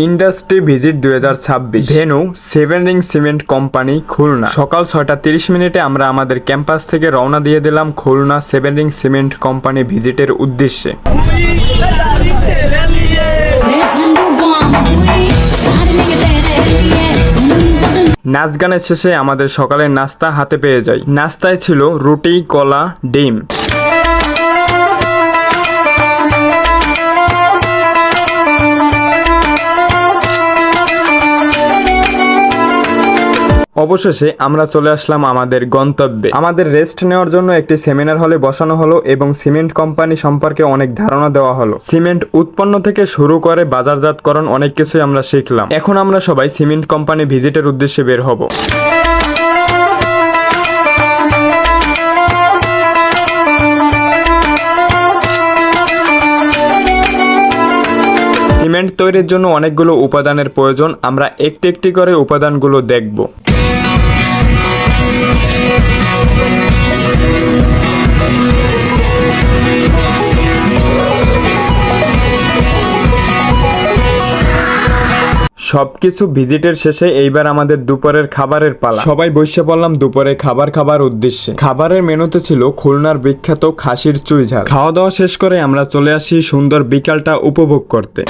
Industry visit 2026 venue 7 ring cement company Khulna. সকাল 6:30 আমরা আমাদের ক্যাম্পাস থেকে রওনা দিয়ে দিলাম খুলনা 7 রিং সিমেন্ট কোম্পানি ভিজিটের উদ্দেশ্যে। নাচ গানের শেষে আমাদের সকালের নাস্তা হাতে পেয়ে যাই। নাস্তায় ছিল রুটি, কলা, ডিম। অবশেষে আমরা চলে আসলাম আমাদের গন্তব্যে। আমাদের রেস্ট নেওয়ার জন্য একটি সেমিনার হলে বসানো হলো এবং সিমেন্ট কোম্পানি সম্পর্কে অনেক ধারণা দেওয়া হলো। সিমেন্ট উৎপন্ন থেকে শুরু করে বাজারজাতকরণ অনেক কিছুই আমরা শিখলাম। এখন আমরা সবাই সিমেন্ট কোম্পানি ভিজিটের উদ্দেশ্যে বের হব। সিমেন্ট তৈরির জন্য অনেকগুলো উপাদানের প্রয়োজন। আমরা একটি একটি করে উপাদানগুলো দেখব। সবকিছু ভিজিটের শেষে এইবার আমাদের দুপুরের খাবারের পালা। সবাই বসে পড়লাম দুপুরে খাবার উদ্দেশ্যে। খাবারের মেনুতে ছিল খুলনার বিখ্যাত খাসির চুই ঝাল। খাওয়া দাওয়া শেষ করে আমরা চলে আসি সুন্দর বিকালটা উপভোগ করতে।